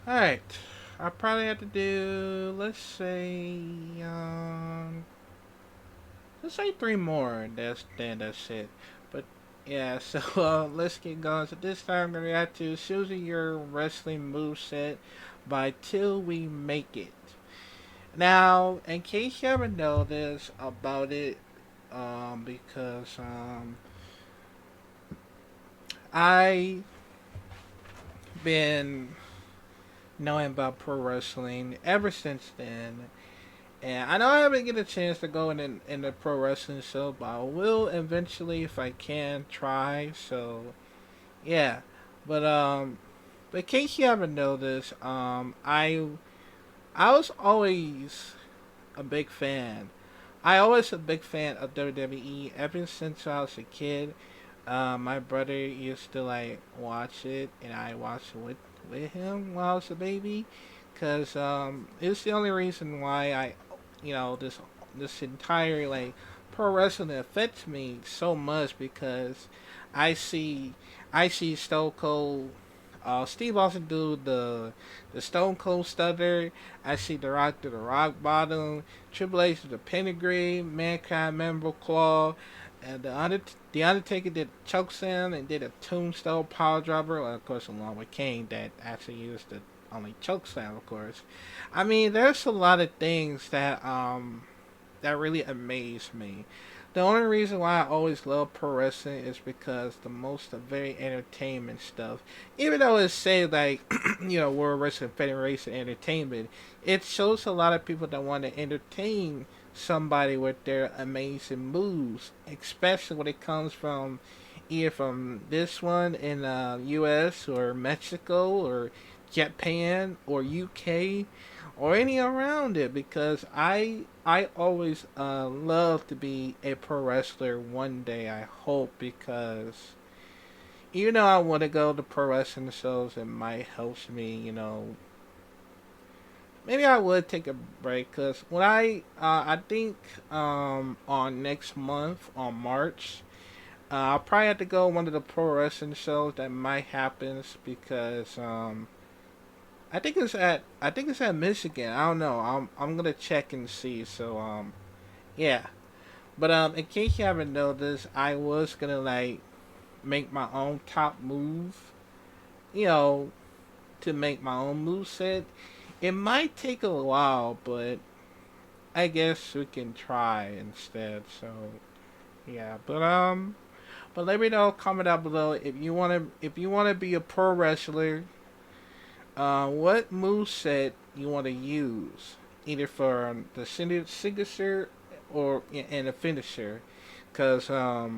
Alright. I probably have to do, let's say three more. That's it. But yeah, so let's get going. So this time I'm gonna react to choosing your wrestling moveset by Till We Make It. Now, in case you haven't noticed about it, because I been knowing about pro wrestling ever since then. And I know I haven't get a chance to go in the pro wrestling show, but I will eventually if I can try. So yeah, but but in case you haven't noticed, I was always a big fan. I always a big fan of WWE ever since I was a kid. My brother used to like watch it, and I watched it with him while I was a baby, cause it's the only reason why this entire like pro wrestling affects me so much because I see I see Stone Cold. Steve Austin do the Stone Cold Stutter. I see The Rock do the Rock Bottom. Triple H do the Pentagram. Mankind Memorable Claw. And the Undertaker did choke slam and did a Tombstone Power Driver. Well, of course, along with Kane, that actually used the only choke slam, of course. I mean, there's a lot of things that really amaze me. The only reason why I always love pro wrestling is because the most of very entertainment stuff. Even though it's say like World Wrestling Federation Entertainment, it shows a lot of people that want to entertain somebody with their amazing moves, especially when it comes from either from this one in U.S. or Mexico or Japan or UK or any around it because I always love to be a pro wrestler one day. I hope because even though I want to go to pro wrestling shows, it might help me. Maybe I would take a break because when I think on next month on March. I'll probably have to go one of the pro wrestling shows that might happen because I think it's at Michigan. I don't know. I'm gonna check and see. So yeah. But in case you haven't noticed, I was gonna like make my own top move. You know, to make my own move set. It might take a while, but I guess we can try instead. So yeah. But let me know. Comment down below if you wanna be a pro wrestler. What move set you want to use, either for the signature or and the finisher, because I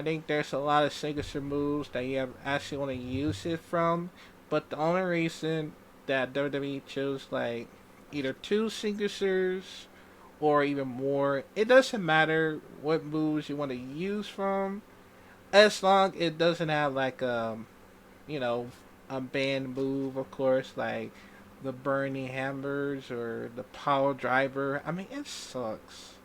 think there's a lot of signature moves that you actually want to use it from, but the only reason that WWE chose like either two signatures or even more, it doesn't matter what moves you want to use from, as long it doesn't have like you know, a band move, of course, like the Burning Hammers or the Power Driver. I mean, it sucks.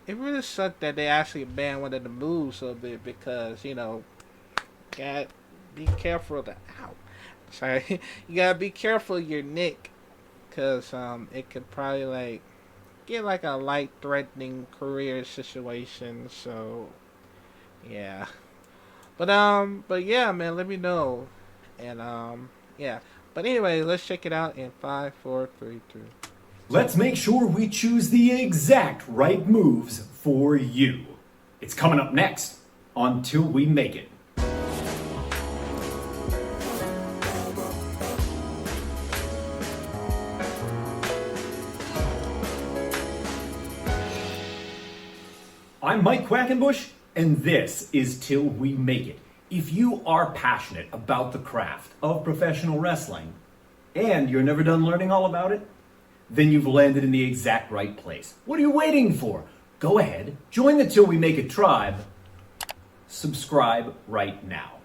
It really sucked that they actually banned one of the moves a bit because, got be careful of the ow. Sorry, you gotta be careful of your neck because it could probably like get like a light threatening career situation. So yeah, but yeah, man, let me know. And yeah. But anyway, let's check it out in five, four, three, two. Let's make sure we choose the exact right moves for you. It's coming up next on Till We Make It. I'm Mike Quackenbush, and this is Till We Make It. If you are passionate about the craft of professional wrestling, and you're never done learning all about it, then you've landed in the exact right place. What are you waiting for? Go ahead, join the Till We Make It tribe. Subscribe right now.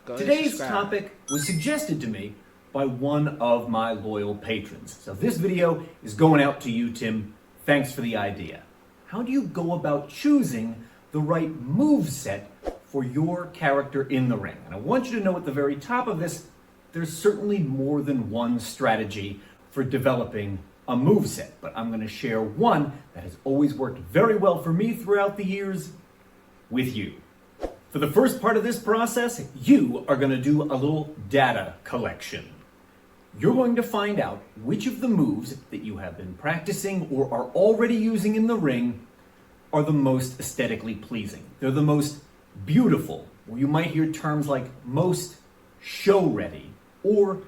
Today's topic was suggested to me by one of my loyal patrons. So this video is going out to you, Tim. Thanks for the idea. How do you go about choosing the right move set for your character in the ring? And I want you to know at the very top of this there's certainly more than one strategy for developing a moveset, but I'm going to share one that has always worked very well for me throughout the years with you. For the first part of this process, you are going to do a little data collection. You're going to find out which of the moves that you have been practicing or are already using in the ring are the most aesthetically pleasing. They're the most beautiful, or you might hear terms like most show ready or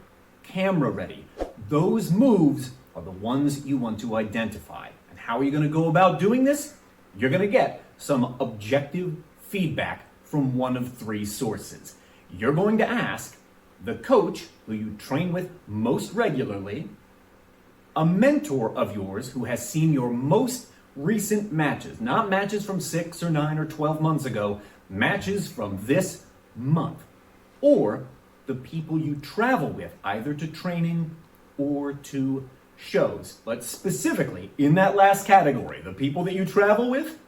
camera ready. Those moves are the ones you want to identify. And how are you going to go about doing this? You're going to get some objective feedback from one of three sources. You're going to ask the coach who you train with most regularly, a mentor of yours who has seen your most recent matches, not matches from 6 or 9 or 12 months ago, matches from this month, or the people you travel with, either to training or to shows. But specifically, in that last category, the people that you travel with,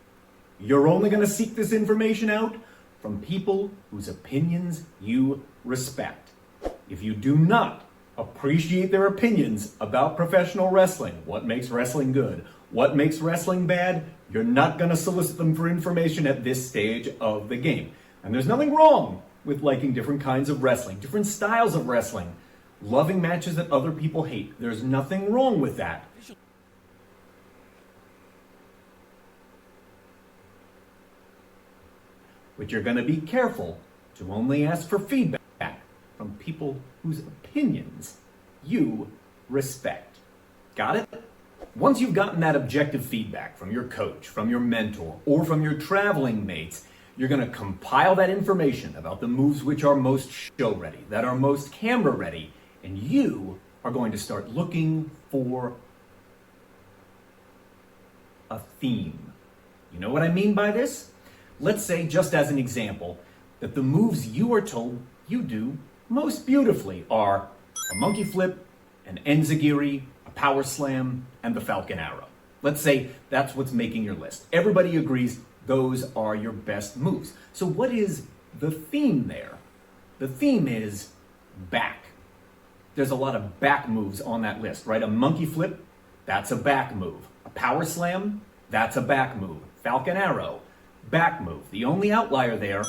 you're only going to seek this information out from people whose opinions you respect. If you do not appreciate their opinions about professional wrestling, what makes wrestling good, what makes wrestling bad, you're not going to solicit them for information at this stage of the game. And there's nothing wrong with liking different kinds of wrestling, different styles of wrestling, loving matches that other people hate. There's nothing wrong with that. But you're going to be careful to only ask for feedback from people whose opinions you respect. Got it? Once you've gotten that objective feedback from your coach, from your mentor, or from your traveling mates, you're going to compile that information about the moves which are most show ready, that are most camera ready, and you are going to start looking for a theme. You know what I mean by this? Let's say, just as an example, that the moves you are told you do most beautifully are a monkey flip, an enziguri, a power slam, and the falcon arrow. Let's say that's what's making your list. Everybody agrees those are your best moves. So what is the theme there? The theme is back. There's a lot of back moves on that list, right? A monkey flip, that's a back move. A power slam, that's a back move. Falcon arrow, back move. The only outlier there,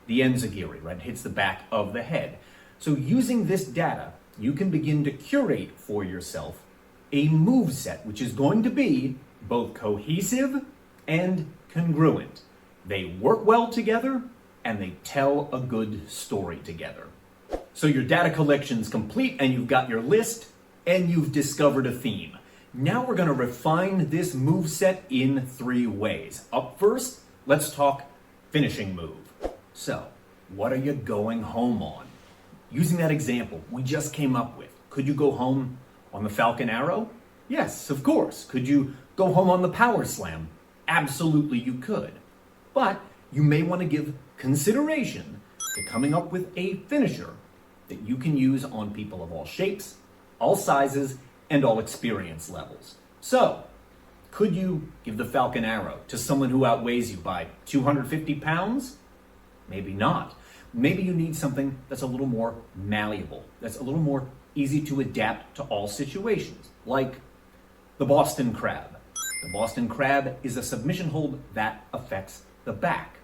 the enziguri, right? Hits the back of the head. So using this data, you can begin to curate for yourself a move set which is going to be both cohesive and congruent. They work well together and they tell a good story together. So your data collection's complete and you've got your list and you've discovered a theme. Now we're going to refine this move set in 3 ways. Up first, let's talk finishing move. So, what are you going home on? Using that example we just came up with, could you go home on the falcon arrow? Yes, of course. Could you go home on the power slam? Absolutely you could. But you may want to give consideration to coming up with a finisher that you can use on people of all shapes, all sizes, and all experience levels. So, could you give the falcon arrow to someone who outweighs you by 250 pounds? Maybe not. Maybe you need something that's a little more malleable, that's a little more easy to adapt to all situations, like the Boston Crab. The Boston Crab is a submission hold that affects the back.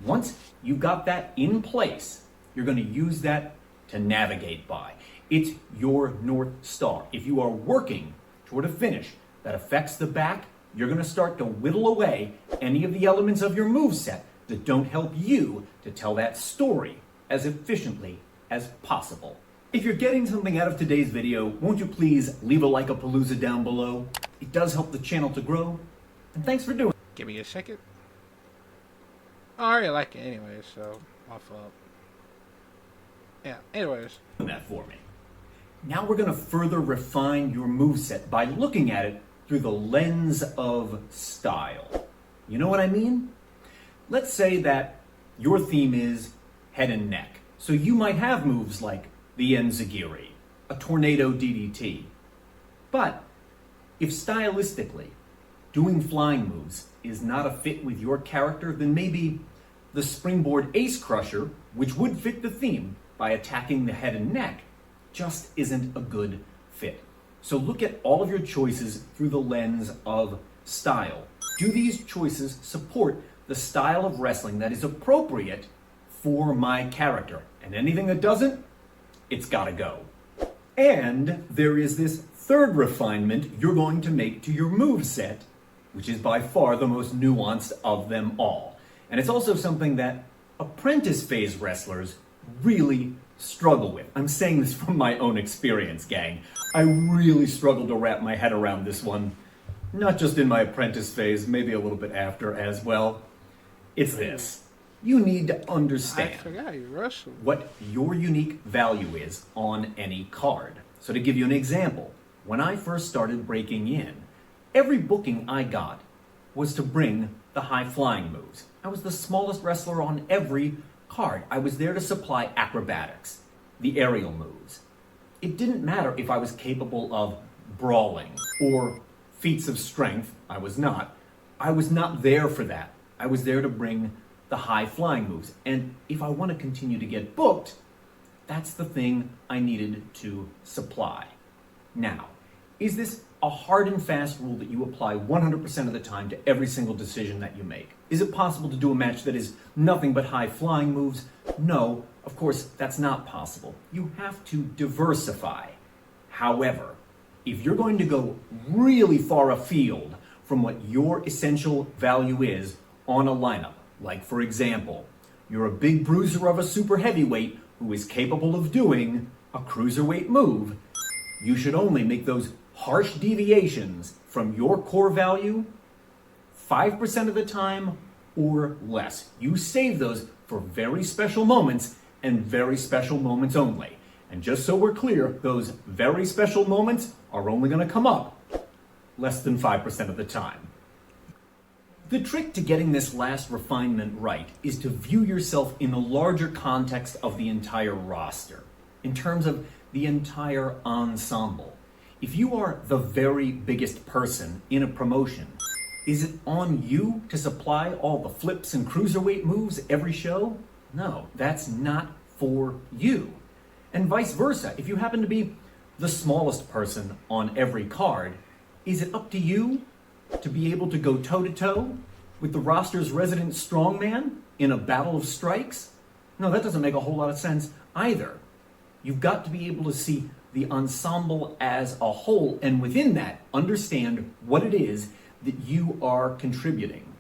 Once you've got that in place, you're going to use that to navigate by. It's your North Star. If you are working toward a finish that affects the back, you're going to start to whittle away any of the elements of your moveset that don't help you to tell that story as efficiently as possible. If you're getting something out of today's video, won't you please leave a like-a-palooza down below? It does help the channel to grow, and thanks for doing it. Give me a second. I already like it anyway, so I'll follow up. Yeah, anyways. That for me. Now we're going to further refine your moveset by looking at it through the lens of style. You know what I mean? Let's say that your theme is head and neck. So you might have moves like the enziguri, a tornado DDT. But if stylistically doing flying moves is not a fit with your character, then maybe the springboard ace crusher, which would fit the theme by attacking the head and neck, just isn't a good fit. So look at all of your choices through the lens of style. Do these choices support the style of wrestling that is appropriate for my character? And anything that doesn't, it's gotta go. And there is this third refinement you're going to make to your moveset, which is by far the most nuanced of them all. And it's also something that apprentice phase wrestlers really struggle with. I'm saying this from my own experience, gang. I really struggled to wrap my head around this one, not just in my apprentice phase, maybe a little bit after as well. It's this. You need to understand what your unique value is on any card. So to give you an example, when I first started breaking in, every booking I got was to bring the high flying moves. I was the smallest wrestler on every card. I was there to supply acrobatics, the aerial moves. It didn't matter if I was capable of brawling or feats of strength. I was not. I was not there for that. I was there to bring the high flying moves. And if I want to continue to get booked, that's the thing I needed to supply. Now, is this a hard and fast rule that you apply 100% of the time to every single decision that you make? Is it possible to do a match that is nothing but high flying moves? No, of course, that's not possible. You have to diversify. However, if you're going to go really far afield from what your essential value is on a lineup, like for example, you're a big bruiser of a super heavyweight who is capable of doing a cruiserweight move, you should only make those harsh deviations from your core value 5% of the time or less. You save those for very special moments and very special moments only. And just so we're clear, those very special moments are only going to come up less than 5% of the time. The trick to getting this last refinement right is to view yourself in the larger context of the entire roster, in terms of the entire ensemble. If you are the very biggest person in a promotion, is it on you to supply all the flips and cruiserweight moves every show? No, that's not for you. And vice versa, if you happen to be the smallest person on every card, is it up to you to be able to go toe-to-toe with the roster's resident strongman in a battle of strikes? No, that doesn't make a whole lot of sense either. You've got to be able to see the ensemble as a whole, and within that, understand what it is that you are contributing.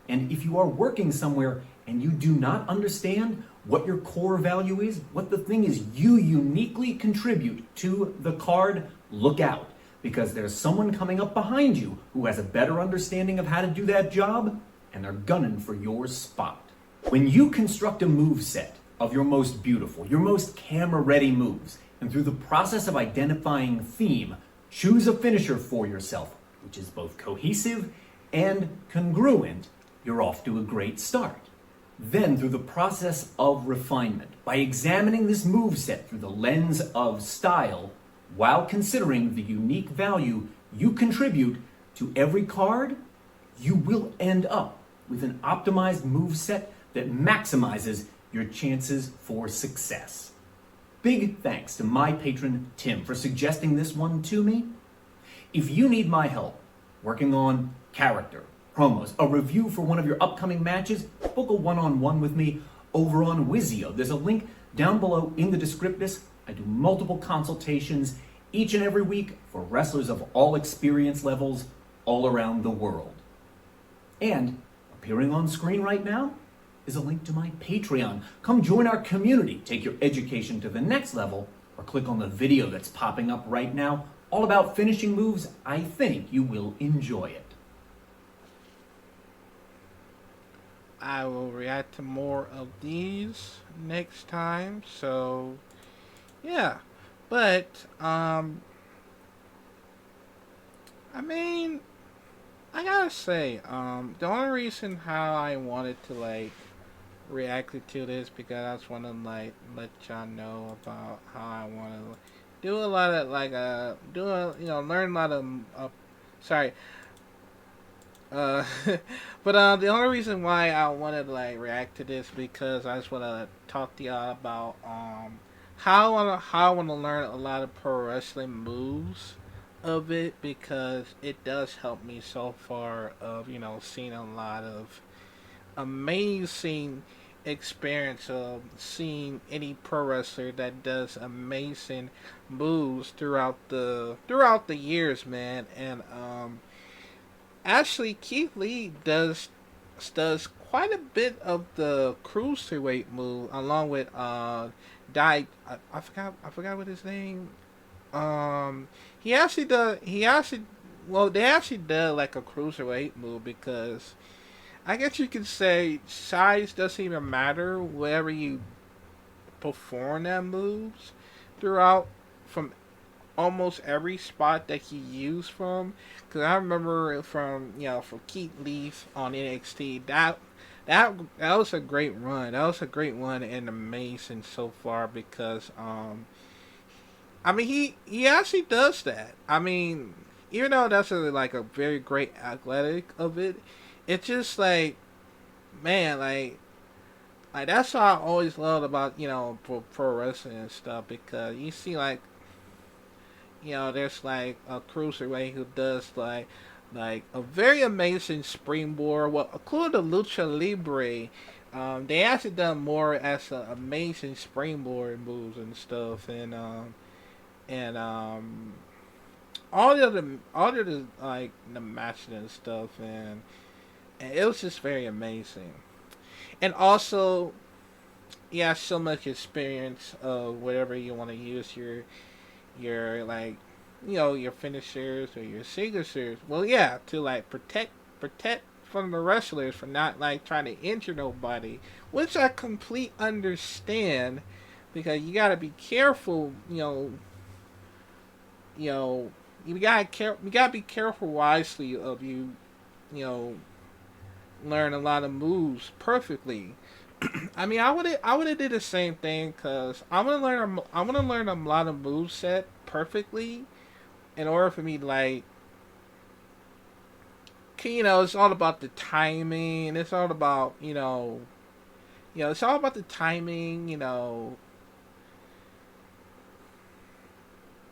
And if you are working somewhere and you do not understand what your core value is, what the thing is you uniquely contribute to the card, look out. Because there's someone coming up behind you who has a better understanding of how to do that job, and they're gunning for your spot. When you construct a move set of your most beautiful, your most camera-ready moves, and through the process of identifying theme, choose a finisher for yourself, which is both cohesive and congruent, you're off to a great start. Then, through the process of refinement, by examining this move set through the lens of style, while considering the unique value you contribute to every card, you will end up with an optimized move set that maximizes your chances for success. Big thanks to my patron Tim for suggesting this one to me. If you need my help working on character, promos, a review for one of your upcoming matches, book a one-on-one with me over on Wizio. There's a link down below in the descriptus. I do multiple consultations each and every week for wrestlers of all experience levels all around the world. And appearing on screen right now is a link to my Patreon. Come join our community, take your education to the next level, or click on the video that's popping up right now, all about finishing moves. I think you will enjoy it. I will react to more of these next time, so yeah. But I mean, I gotta say, the only reason how I wanted to like react to this because I just want to like let y'all know about how I want to do a lot of like learn a lot of sorry. But the only reason why I wanted to like react to this because I just want to talk to y'all about how I want to learn a lot of pro wrestling moves of it, because it does help me so far of seeing a lot of amazing experience of seeing any pro wrestler that does amazing moves throughout the years, man. And actually, Keith Lee does quite a bit of the cruiserweight move, along with I forgot what his name. He actually does. He actually well, they actually did like a cruiserweight move, because I guess you could say size doesn't even matter wherever you perform that moves throughout, from almost every spot that he used from. Because I remember from from Keith Lee on NXT, that was a great run. That was a great one and amazing so far, because I mean he actually does that. I mean, even though that's like a very great athletic of it, it's just like, man, like that's what I always loved about pro wrestling and stuff, because you see like there's like a cruiserweight who does like a very amazing springboard. Well, according to Lucha Libre, they actually done more as amazing springboard moves and stuff, and all the other like the matching and stuff, and it was just very amazing. And also, yeah, so much experience of whatever you want to use your like your finishers or your signatures. Well, yeah, to like protect from the wrestlers for not like trying to injure nobody, which I complete understand, because you got to be careful. You know you gotta be careful wisely of you know learn a lot of moves perfectly. I mean, I would have did the same thing, because I want to learn a lot of move set perfectly in order for me to like, it's all about the timing. It's all about it's all about the timing.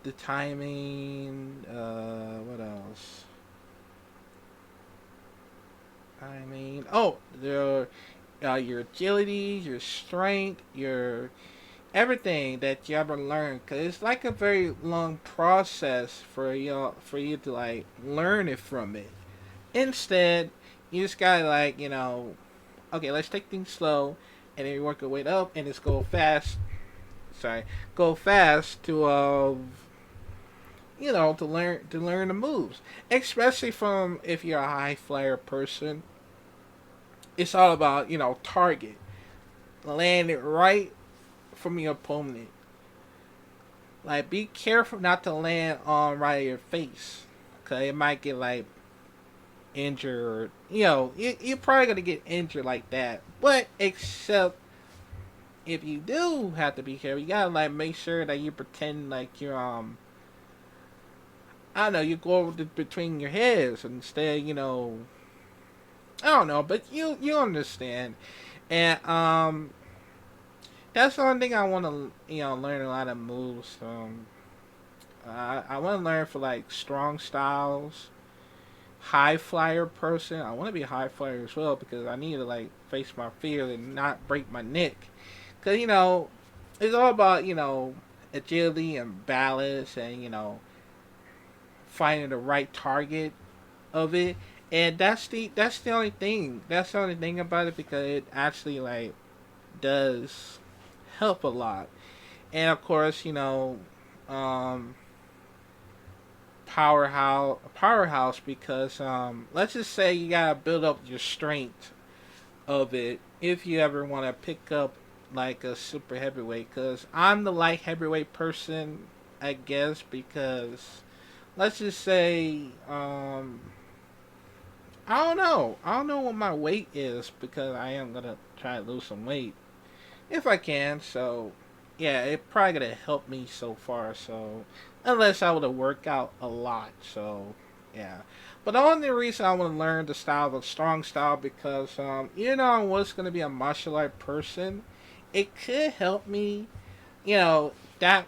The timing. What else? I mean, oh, your agility, your strength, your everything that you ever learn, because it's like a very long process for you to like learn it from it. Instead, you just gotta like okay, let's take things slow, and then you work your way up, and just go fast. Sorry, go fast to learn the moves, especially from if you're a high flyer person. It's all about target, land it right from your opponent. Like, be careful not to land on right of your face, cause it might get like injured. You're probably gonna get injured like that. But except if you do have to be careful, you gotta like make sure that you pretend like you're I don't know, you go between your heads instead. I don't know, but you understand. And that's the only thing I want to learn a lot of moves from. I want to learn for like strong styles, high flyer person. I want to be a high flyer as well, because I need to like face my fear and not break my neck. Cause it's all about agility and balance, and finding the right target of it. And that's the only thing. That's the only thing about it, because it actually like does help a lot. And of course, um, powerhouse, because let's just say you gotta build up your strength of it if you ever want to pick up like a super heavyweight. Because I'm the light heavyweight person, I guess, because let's just say I don't know what my weight is, because I am gonna try to lose some weight if I can. So yeah, it probably gonna help me so far. So unless I would have worked out a lot. So yeah. But the only reason I want to learn the style, the strong style, because I was gonna be a martial art person, it could help me you know that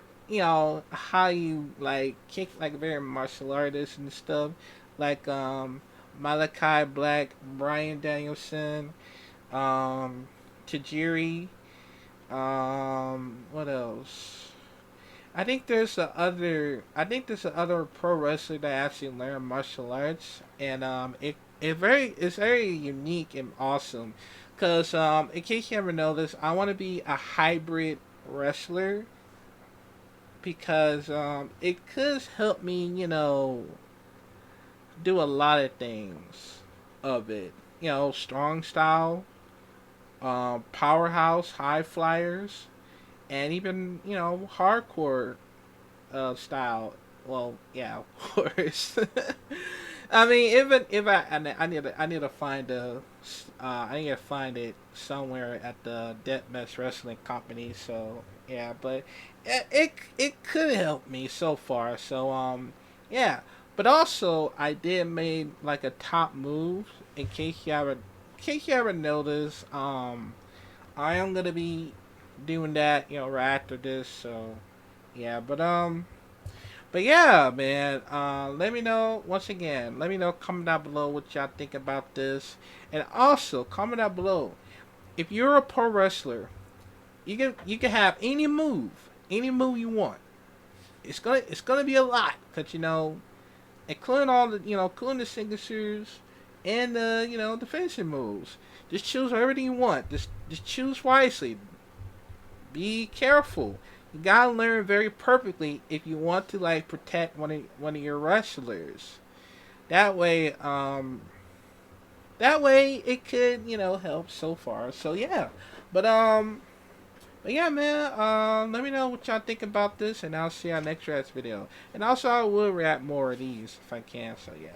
how you like kick like very martial artists and stuff, like Malachi Black, Brian Danielson, um, Tajiri, what else? I think there's a other pro wrestler that actually learned martial arts, and it's very unique and awesome, cause in case you ever noticed, I want to be a hybrid wrestler because it could help me do a lot of things of it. Strong style, powerhouse, high flyers, and even hardcore style. Well, yeah, of course. I mean, even if I need to find I need to find it somewhere at the Deathmatch Wrestling Company. So yeah, but it could help me so far. So yeah, but also I did made like a top move in case you ever notice. I am gonna be doing that, right after this. So yeah, but yeah, man. Let me know once again. Let me know, comment down below what y'all think about this, and also comment down below if you're a pro wrestler. You can have any move you want. It's gonna be a lot, cause including all the including the signatures and the the finishing moves. Just choose everything you want. Just choose wisely. Be careful. You gotta learn very perfectly if you want to like protect one of your wrestlers. That way, it could help so far. So yeah, but but yeah, man. Let me know what y'all think about this, and I'll see y'all next react video. And also, I will react more of these if I can. So yeah.